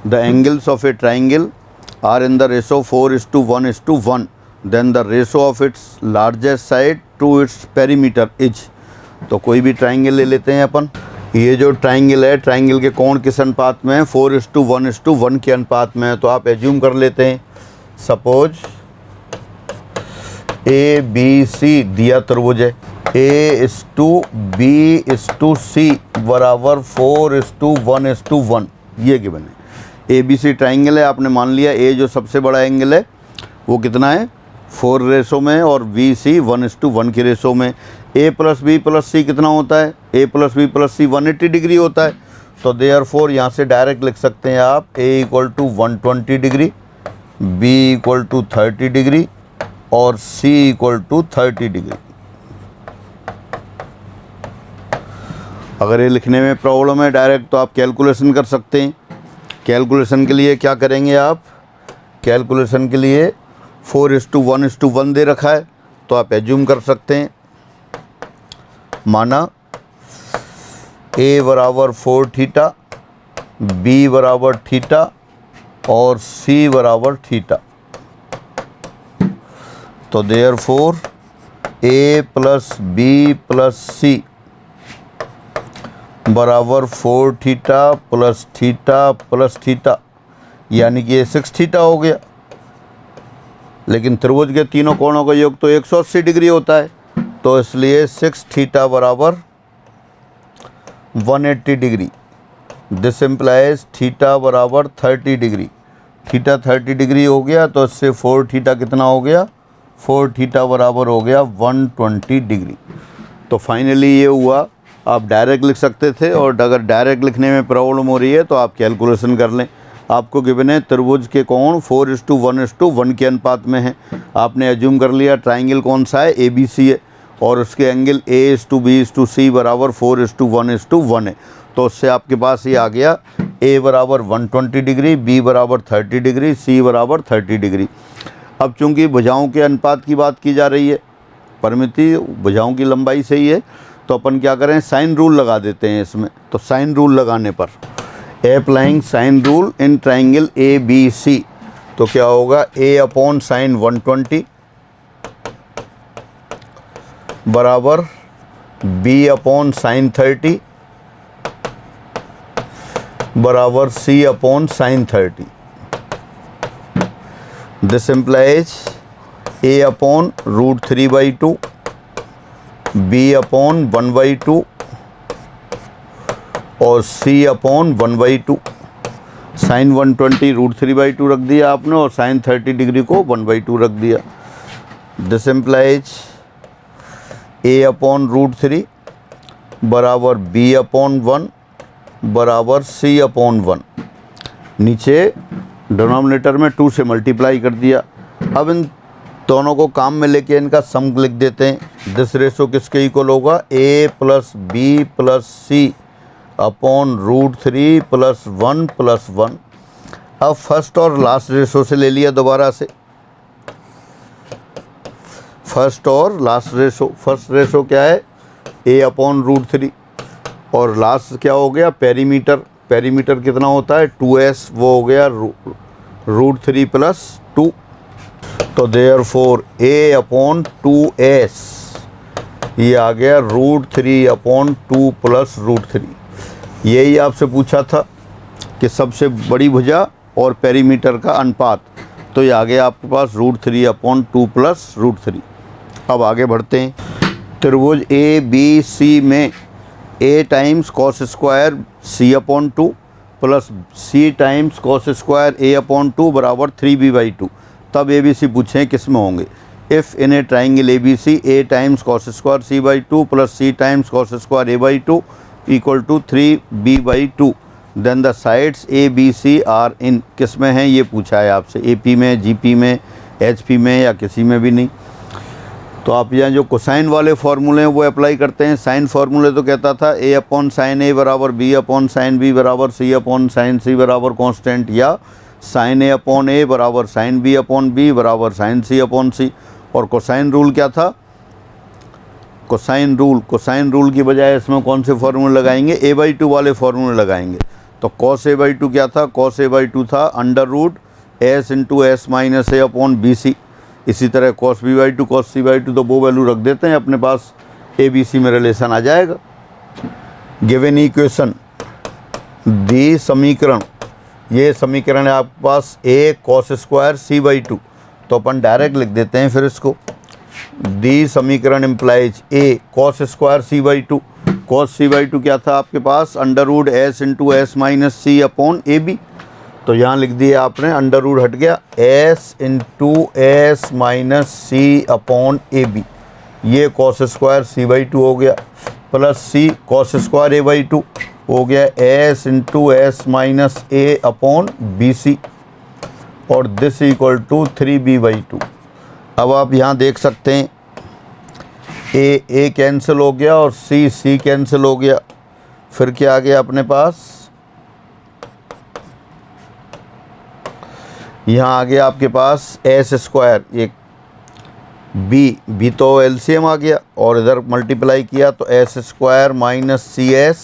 The angles of a triangle are in the ratio 4:1:1, then the ratio of its largest side to its perimeter is. तो कोई भी ट्राइंगल ले लेते हैं अपन। ये जो ट्राइंगल है, ट्राइंगल के कोण किस अनुपात में है, 4:1:1 के अनुपात में है। तो आप एज्यूम कर लेते हैं, सपोज ABC दिया त्रिभुज है, A:B:C बराबर 4:1:1, ये गिवन है। ABC ट्राइंगल है, आपने मान लिया A जो सबसे बड़ा एंगल है वो कितना है 4 रेशो में और BC 1:1 के रेशो में। A + B + C कितना होता है, A + B + C 180 डिग्री होता है। तो देयरफॉर यहाँ से डायरेक्ट लिख सकते हैं आप A = 120 डिग्री, B = 30 डिग्री और C इक्वल टू 30 डिग्री। अगर ये लिखने में प्रॉब्लम है डायरेक्ट तो आप कैलकुलेशन कर सकते हैं। कैलकुलेशन के लिए क्या करेंगे आप, कैलकुलेशन के लिए 4:1:1 दे रखा है तो आप एज्यूम कर सकते हैं, माना A बराबर 4 थीटा, B बराबर थीटा और C बराबर थीटा। तो therefore A plus B plus C बराबर 4 theta plus theta plus theta, यानी कि ये 6 थीटा हो गया। लेकिन त्रिभुज के तीनों कोणों का योग तो 180 डिग्री होता है, तो इसलिए 6 थीटा बराबर 180 डिग्री। दिस इम्प्लाइज थीटा बराबर 30 डिग्री। थीटा 30 डिग्री हो गया तो इससे 4 थीटा कितना हो गया, 4 थीटा बराबर हो गया 120 डिग्री। तो फाइनली ये हुआ। आप डायरेक्ट लिख सकते थे, और अगर डायरेक्ट लिखने में प्रॉब्लम हो रही है तो आप कैलकुलेशन कर लें। आपको गिवन है त्रिभुज के कोण 4:1:1 के अनुपात में है। आपने एज्यूम कर लिया ट्राइंगल कौन सा है, ABC है, और उसके एंगल A:B:C बराबर 4:1:1 है। तो उससे आपके पास ये आ गया A बराबर 120 डिग्री, B बराबर 30 डिग्री, C बराबर 30 डिग्री। अब चूंकि भुजाओं के अनुपात की बात की जा रही है, परिमिति भुजाओं की लंबाई से ही है, तो अपन क्या करें, साइन रूल लगा देते हैं इसमें। तो साइन रूल लगाने पर applying sine rule in triangle ABC, तो क्या होगा, A/sin 120 बराबर B/sin 30 बराबर C/sin 30। This implies A/√3/2 B/1/2 और C/1/2। साइन 120 √3/2 रख दिया आपने और साइन 30 डिग्री को 1/2 रख दिया। दिस इम्प्लाइज A/√3 बराबर B/1 बराबर C/1। नीचे डिनोमिनेटर में 2 से मल्टीप्लाई कर दिया। अब इन दोनों को काम में लेके इनका सम लिख देते हैं। दिस रेशो किसके इक्वल होगा, A plus B plus C upon √3 plus 1 plus 1। अब फर्स्ट और लास्ट रेशो से ले लिया दोबारा से, फर्स्ट और लास्ट रेशो। फर्स्ट रेशो क्या है, A/√3, और लास्ट क्या हो गया, पेरीमीटर। पेरीमीटर कितना होता है, 2s, वो हो गया √3 प्लस 2। तो देयरफॉर A/2s ये आ गया √3/2 प्लस √3। यही आपसे पूछा था कि सबसे बड़ी भुजा और पेरीमीटर का अनुपात, तो ये आ गया आपके पास √3/2 प्लस √3। अब आगे बढ़ते हैं। त्रिभुज ABC में A times cos square C/2 plus C times cos square A/2 बराबर 3B/2। तब ABC पूछें किस में होंगे। If in a triangle ABC A times cos square C/2 plus C times cos square A/2 equal to 3B/2 then the sides ABC are in, किस में हैं ये पूछा है आपसे, AP में, GP में, HP में, या किसी में भी नहीं। तो आप यहाँ जो कोसाइन वाले फार्मूले हैं वो अप्लाई करते हैं। साइन फार्मूले तो कहता था A/sin A बराबर B/sin B बराबर C/sin C बराबर कांस्टेंट, या sin A/A बराबर sin B/B बराबर sin C/C। और कोसाइन रूल क्या था, कोसाइन रूल की बजाय इसमें कौन से फार्मूले लगाएंगे, A/2 वाले फार्मूले लगाएंगे। तो cos A/2 क्या था, cos A/2 था √S × S - A/BC। इसी तरह cos B/2 cos C/2, तो वो वैल्यू रख देते हैं अपने पास, ABC में रिलेशन आ जाएगा। गिवन इक्वेशन, दी समीकरण, ये समीकरण है आपके पास A cos स्क्वायर C/2, तो अपन डायरेक्ट लिख देते हैं फिर इसको। दी समीकरण implies A cos square C/2। cos C/2 क्या था आपके पास, √S × S - C/AB। तो यहाँ लिख दिया आपने, अंडर रूट हट गया, S × S - C/AB। ये cos स्क्वायर C/2 हो गया, plus C cos square A/2 हो गया S × S - A/BC, और दिस इक्वल टू 3B/2। अब आप यहाँ देख सकते हैं ए कैंसिल हो गया और सी कैंसिल हो गया। फिर क्या आ गया अपने पास, यहाँ आ गया आपके पास एस स्क्वायर, एक बी तो एलसीएम आ गया और इधर मल्टीप्लाई किया तो s square minus c s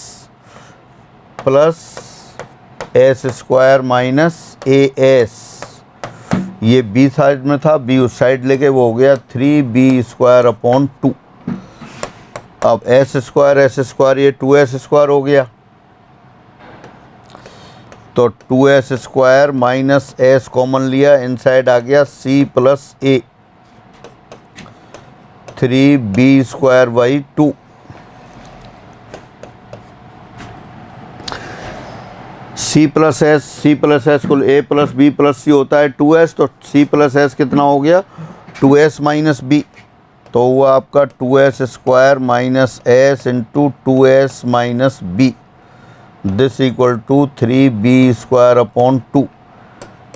plus s square minus a s. ये बी साइड में था, बी उस साइड लेके वो हो गया 3b² अपॉन 2। अब एस स्क्वायर ये 2s स्क्वायर हो गया, तो 2s square minus S common लिया, इनसाइड आ गया c प्लस ए 3b²/2। c प्लस एस को a plus b plus c होता है 2s, तो c प्लस एस कितना हो गया 2s माइनस b, तो हुआ आपका 2s square minus s into 2s minus b, this equal to 3b² upon 2।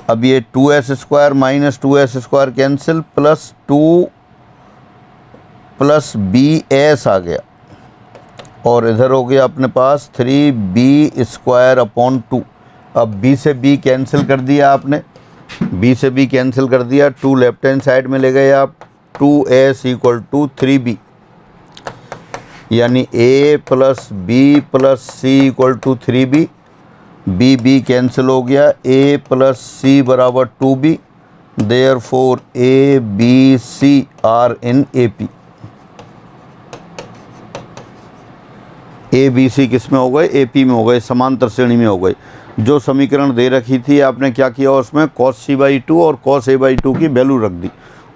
अब ये 2s square minus 2s square cancel, plus 2 plus bs आ गया और इधर हो गया अपने पास 3b² अपॉन 2। अब b से b कैंसिल कर दिया आपने, b से b कैंसिल कर दिया, 2 लेफ्ट हैंड साइड में ले गए आप, 2s इक्वल टू 3b, यानी a plus b plus c equal to 3b, b cancel हो गया, a प्लस c बराबर 2b, therefore a b c are in AP। A B c किस में हो गए, AP में हो गए, समांतर श्रेणी में हो गए। जो समीकरण दे रखी थी आपने क्या किया, उसमें cos c/2 और cos a/2 की वैल्यू रख दी,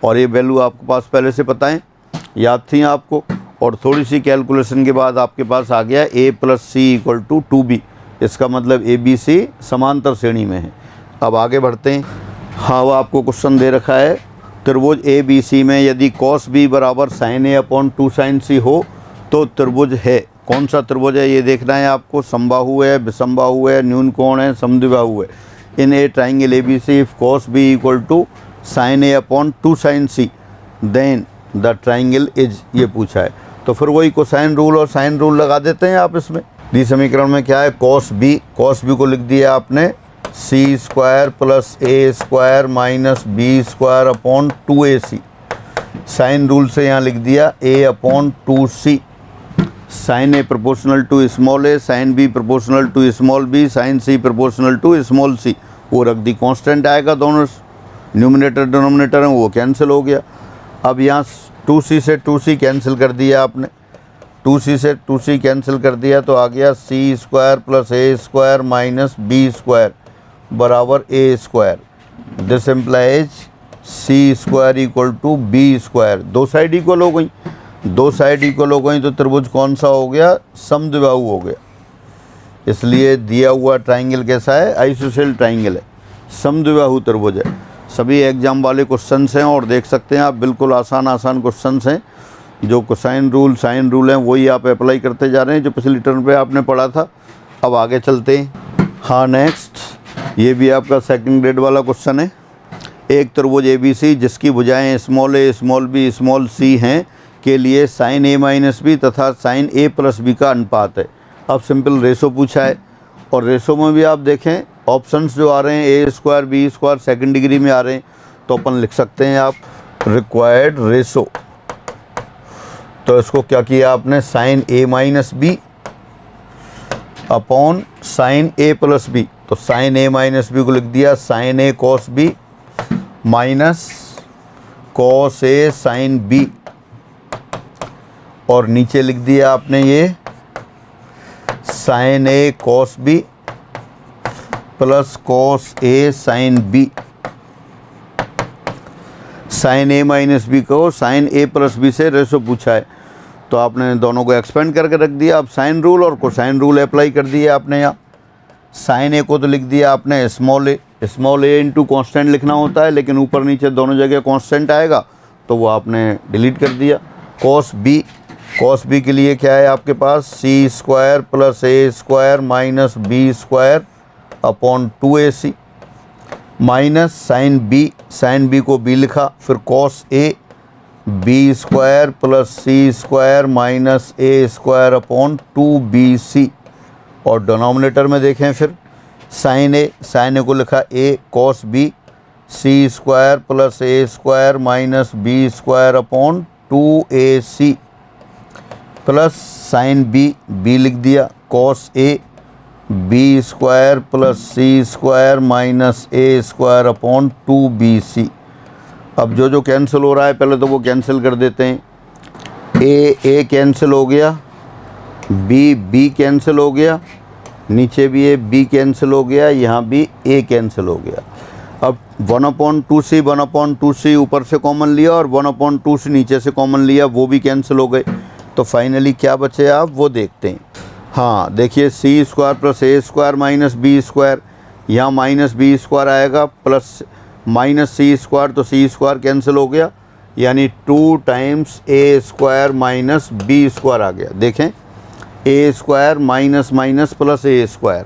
और ये वैल्यू आपके पास पहले से पता है, याद थी आपको, और थोड़ी सी कैलकुलेशन के बाद आपके पास आ गया a plus c equal to 2b। इसका मतलब ABC समांतर श्रेणी में है। अब आगे बढ़ते हैं। हाँ, वो आपको क्वेश्चन दे रखा है, त्रिभुज ABC में यदि cos b बराबर sin a upon 2 sin c हो तो त्रिभुज है। कौन सा त्रिभुज है ये देखना है आपको, समबाहु है, विषमबाहु है, न्यून कोण है, समद्विबाहु है। In a triangle ABC if cos b equal to sin a upon 2 sin c then the triangle is, ये पूछा है। तो फिर वही कोसाइन रूल और साइन रूल लगा देते हैं आप इसमें। दी समीकरण में क्या है, cos b को लिख दिया आपने c² plus a² minus b² upon 2ac। Sine rule से यहाँ लिख दिया a upon 2c, sine A proportional to small A, sine B proportional to small B, sine C proportional to small C. वो रख दी, कांस्टेंट आएगा, दोनों numerator denominator हैं, वो कैंसिल हो गया। अब यहाँ 2c से 2c कैंसिल कर दिया आपने, 2c से 2c कैंसिल कर दिया तो आ गया c² plus a² minus b² बराबर a²। This implies c² equal to b²। दो साइड इक्वल हो गई, दो साइड इक्वल हो गई तो त्रिभुज कौन सा हो गया, समद्विबाहु हो गया। इसलिए दिया हुआ ट्राइंगल कैसा है, आइसोसेल ट्राइंगल है, समद्विबाहु त्रिभुज है। सभी एग्जाम वाले क्वेश्चंस हैं और देख सकते हैं आप, बिल्कुल आसान क्वेश्चंस हैं। जो कोसाइन रूल साइन रूल हैं वही आप अप्लाई करते जा रहे हैं जो पिछली टर्म पे आपने पढ़ा था। अब आगे चलते हैं। हाँ, नेक्स्ट ये भी आपका सेकंड ग्रेड वाला क्वेश्चन है। एक त्रिभुज ABC जिसकी भुजाएं small a small b small c हैं के लिए साइन a माइनस बी तथा साइन a प्लस बी का अनुपात है। अब सिंपल रेशो पूछा है, और रेशो में भी आप देखें ऑप्शंस जो आ रहे हैं a² b² सेकंड डिग्री में आ रहे हैं, तो अपन लिख सकते हैं आप रिक्वायर्ड रेशो। तो इसको क्या किया आपने, sine a minus B upon sine a plus B, तो साइन a माइनस बी को लिख दिया sine a cos b minus cos a sine b, और नीचे लिख दिया आपने ये sine a cos b plus cos a sine b। Sine a minus B को साइन a प्लस बी से रेशो पूछा है, तो आपने दोनों को एक्सपेंड करके रख दिया। अब साइन रूल और कोसाइन रूल अप्लाई कर दिए आपने। यहाँ साइन a को तो लिख दिया आपने स्मॉल a इंटू कॉन्स्टेंट लिखना होता है, लेकिन ऊपर नीचे दोनों जगह कॉन्स्टेंट आएगा तो वो आपने डिलीट कर दिया। cos b के लिए क्या है आपके पास, c² plus a² minus b² upon 2ac। Minus sine b को बी लिखा, फिर cos A B square plus C square minus A square upon 2bc, और डिनोमिनेटर में देखें फिर साइन ए को लिखा A cos B C square plus A square minus B square upon 2ac plus sine B लिख दिया cos A B square plus C square minus A square upon 2bc। अब जो cancel हो रहा है पहले तो वो कैंसिल कर देते हैं। ए कैंसिल हो गया, बी कैंसिल हो गया, नीचे भी ए बी कैंसिल हो गया, यहाँ भी ए कैंसिल हो गया। अब 1/2c ऊपर से कॉमन लिया और 1/2c नीचे से कॉमन लिया, वो भी कैंसिल हो गए। तो फाइनली क्या बचे आप वो देखते हैं। हाँ देखिए C square plus A square minus B square, यहाँ माइनस बी स्क्वायर आएगा प्लस माइनस सी स्क्वायर, तो सी स्क्वायर कैंसिल हो गया, यानी 2 times A square minus B square आ गया। देखें A square minus minus plus A square,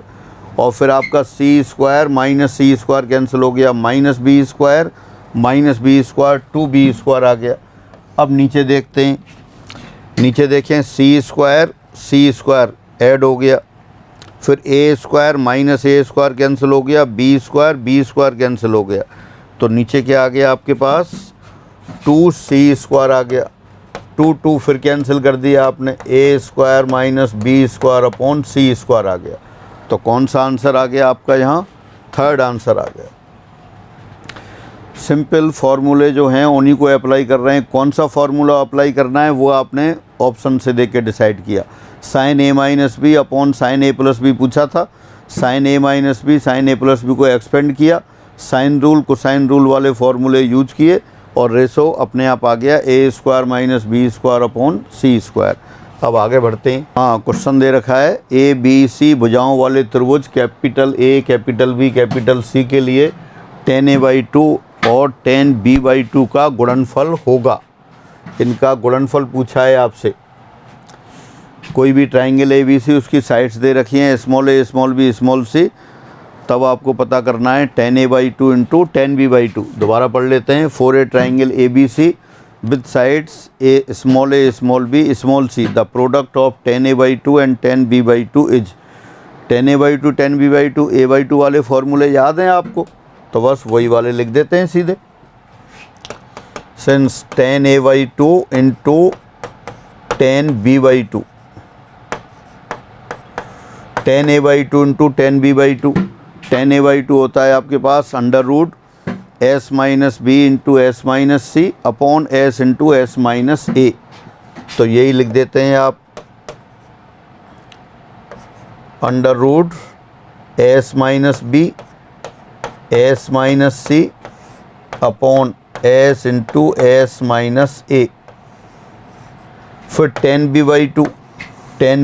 और फिर आपका C square minus C square cancel हो गया, minus B square 2b square आ गया। अब नीचे देखते हैं, नीचे देखें सी स्क्वायर ऐड हो गया, फिर ए स्क्वायर माइनस ए स्क्वायर कैंसिल हो गया, बी स्क्वायर कैंसिल हो गया, तो नीचे क्या आ गया आपके पास 2c स्क्वायर आ गया। 2 फिर कैंसिल कर दिया आपने, A square minus B square upon C square आ गया। तो कौन सा आंसर आ गया आपका यहाँ? थर्ड आंसर आ गया। सिंपल फार्मूले जो हैं उन्हीं को अप्लाई कर रहे हैं। कौन सा फार्मूला अप्लाई करना है वो आपने ऑप्शन से देख के डिसाइड किया। साइन ए माइनस बी अपॉन साइन ए प्लस बी पूछा था, साइन ए माइनस बी साइन ए प्लस बी को एक्सपेंड किया, साइन रूल कोसाइन रूल वाले फार्मूले यूज किए, और रेशो अपने आप आ गया A square minus B square upon C square. अब आगे बढ़ते हैं। हाँ क्वेश्चन दे रखा है ए बी सी भुजाओं वाले त्रिभुज capital A capital B capital C के लिए tan a/2 और tan b/2 का गुणनफल होगा। इनका गुणनफल पूछा है आपसे। कोई भी ट्राइंगल ए बी सी उसकी साइड्स दे रखी हैं स्मॉल ए स्मॉल बी स्मॉल सी, तब आपको पता करना है tan a/2 into tan b/2। दोबारा पढ़ लेते हैं। For a triangle A B C with sides a small b small c, the product of tan a/2 and tan b/2 is tan a/2 tan b/2 a/2 वाले फॉर्मूले याद हैं आपको, तो बस वही वाले लिख देते हैं सीधे। since tan a/2 into tan b/2, tan a/2 into tan b/2, tan a/2 होता है आपके पास under root s minus B into S minus C upon S into S minus A, तो यही लिख देते हैं आप under root S minus B S minus C upon S into S minus A. फिर tan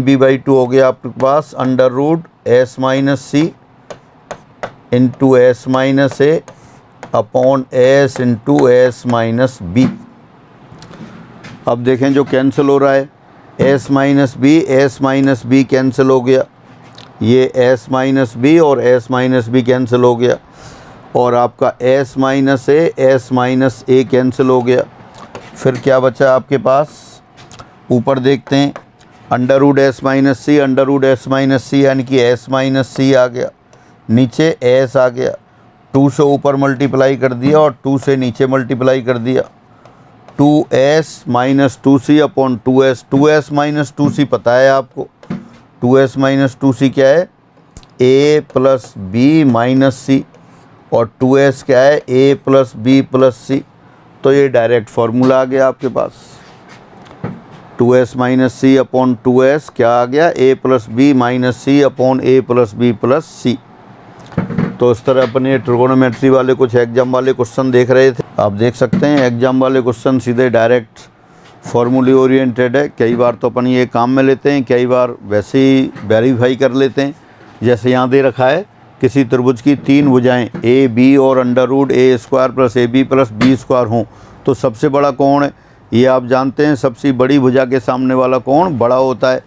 b/2 हो गया आपके पास under root S minus C into S minus A upon S into S minus B. अब देखें जो cancel हो रहा है एस माइनस बी कैंसिल हो गया, ये एस माइनस बी और एस माइनस बी कैंसिल हो गया, और आपका एस माइनस ए कैंसिल हो गया। फिर क्या बचा आपके पास? ऊपर देखते हैं under root S minus C यानी कि एस माइनस सी आ गया, नीचे एस आ गया, 2 से ऊपर मल्टीप्लाई कर दिया और 2 से नीचे मल्टीप्लाई कर दिया, 2s minus 2c upon 2s minus 2c पता है आपको। 2s माइनस 2c क्या है? a प्लस बी माइनस सी, और 2s क्या है? a plus B plus C. तो ये डायरेक्ट फार्मूला आ गया आपके पास। 2s minus C upon 2s क्या आ गया? a plus B minus C upon a plus B plus C. तो इस तरह अपन ये ट्रिगोनोमेट्री वाले कुछ एग्जाम वाले क्वेश्चन देख रहे थे। आप देख सकते हैं एग्जाम वाले क्वेश्चन सीधे डायरेक्ट फॉर्मूले ओरिएंटेड है। कई बार तो अपन ये काम में लेते हैं, कई बार वैसे ही वेरीफाई कर लेते हैं। जैसे यहाँ दे रखा है किसी त्रिभुज की 3 भुजाएं ए बी और under root a square plus a b plus b square हों तो सबसे बड़ा कौन है? ये आप जानते हैं सबसे बड़ी भुजा के सामने वाला कौन बड़ा होता है।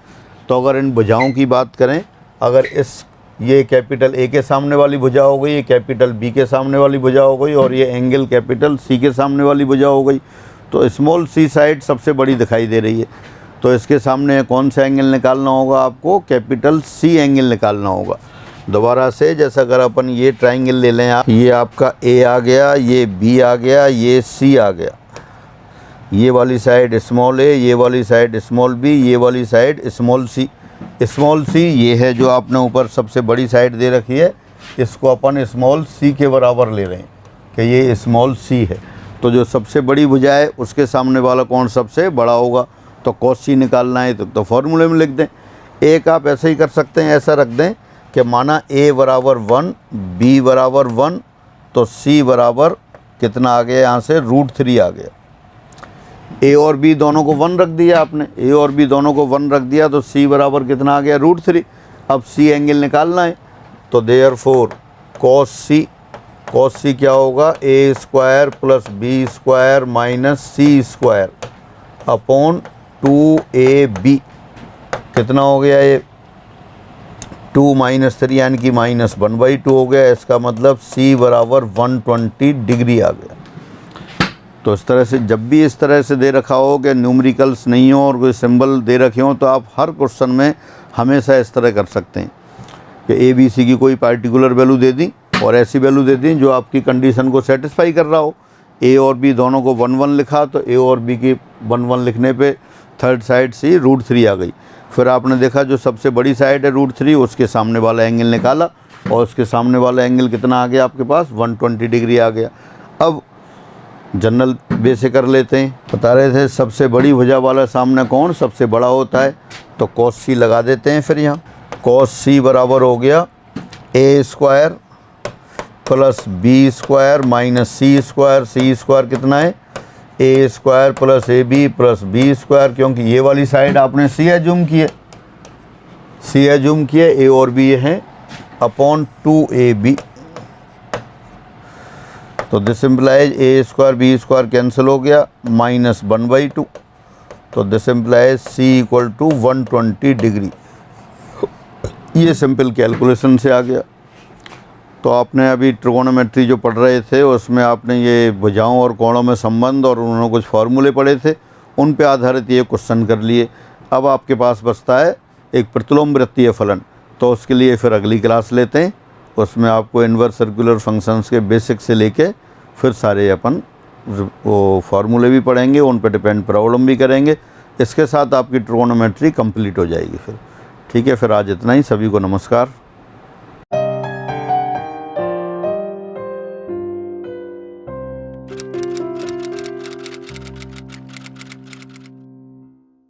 तो अगर इन भुजाओं की बात करें, अगर इस ये कैपिटल ए के सामने वाली भुजा हो गई, ये कैपिटल बी के सामने वाली भुजा हो गई, और ये एंगल कैपिटल सी के सामने वाली भुजा हो गई। तो स्मॉल सी साइड सबसे बड़ी दिखाई दे रही है, तो इसके सामने कौन सा एंगल निकालना होगा आपको? कैपिटल सी एंगल निकालना होगा। दोबारा से, जैसा अगर अपन ये ट्राइंगल ले लें आप, ये आपका ए आ गया, ये बी आ गया, ये सी आ गया, ये वाली साइड स्मॉल ए, ये वाली साइड स्मॉल बी, ये वाली side small C. Small C ये है जो आपने ऊपर सबसे बड़ी साइड दे रखी है, इसको अपन स्मॉल सी के बराबर ले रहे हैं कि ये स्मॉल सी है। तो जो सबसे बड़ी भुजा है उसके सामने वाला कौन सबसे बड़ा होगा? तो कॉस सी निकालना है तो फॉर्मूले में लिख दें। एक आप ऐसे ही कर सकते हैं, ऐसा रख दें कि माना a बराबर 1, b बराबर 1, तो c बराबर कितना आ गया? यहाँ से √3 आ गया। a और b दोनों को 1 रख दिया आपने, a और b दोनों को 1 रख दिया, तो c बराबर कितना आ गया? √3। अब c एंगल निकालना है, तो देयरफॉर cos c क्या होगा? a² + b² - c² upon 2ab। कितना हो गया ये? 2 - 3 यानी कि -1/2 हो गया। इसका मतलब c बराबर 120 डिग्री आ गया। तो इस तरह से जब भी इस तरह से दे रखा हो कि न्यूमेरिकल्स नहीं हो और कोई सिंबल दे रखे हो, तो आप हर क्वेश्चन में हमेशा इस तरह कर सकते हैं कि ए बी सी की कोई पार्टिकुलर वैल्यू दे दी और ऐसी वैल्यू दे दी जो आपकी कंडीशन को सेटिस्फाई कर रहा हो। ए और बी दोनों को 1 1 लिखा, तो ए और बी की 1 1 लिखने पे थर्ड साइड से √3 आ गई। फिर आपने देखा जो सबसे बड़ी साइड है √3, उसके सामने वाला एंगल निकाला, और उसके सामने वाला एंगल कितना आ गया आपके पास? 120 डिग्री आ गया। अब जनरल वे से कर लेते हैं। बता रहे थे सबसे बड़ी भुजा वाला सामने कौन सबसे बड़ा होता है, तो cos c लगा देते हैं। फिर यहाँ cos c बराबर हो गया a² + b² - c² कितना है? a² + ab + b², क्योंकि ये वाली साइड आपने c एज्यूम की है, a और b है, अपॉन 2ab। तो this implies a² b² cancel हो गया, -1/2। तो दिस इम्प्लाइज c = 120 डिग्री। ये सिंपल कैलकुलेशन से आ गया। तो आपने अभी ट्रिगोनोमेट्री जो पढ़ रहे थे उसमें आपने ये भुजाओं और कोणों में संबंध और उन्होंने कुछ फार्मूले पढ़े थे, उन पे आधारित ये क्वेश्चन कर लिए। अब आपके पास बचता है एक प्रतिलोम वृत्तीय फलन, तो उसके लिए फिर अगली क्लास लेते हैं। उसमें आपको इन्वर्स सर्कुलर फंक्शंस के बेसिक से लेके फिर सारे अपन वो फार्मूले भी पढ़ेंगे, उन पर डिपेंड प्रॉब्लम भी करेंगे। इसके साथ आपकी ट्रिगोनोमेट्री कंप्लीट हो जाएगी फिर। ठीक है, फिर आज इतना ही। सभी को नमस्कार।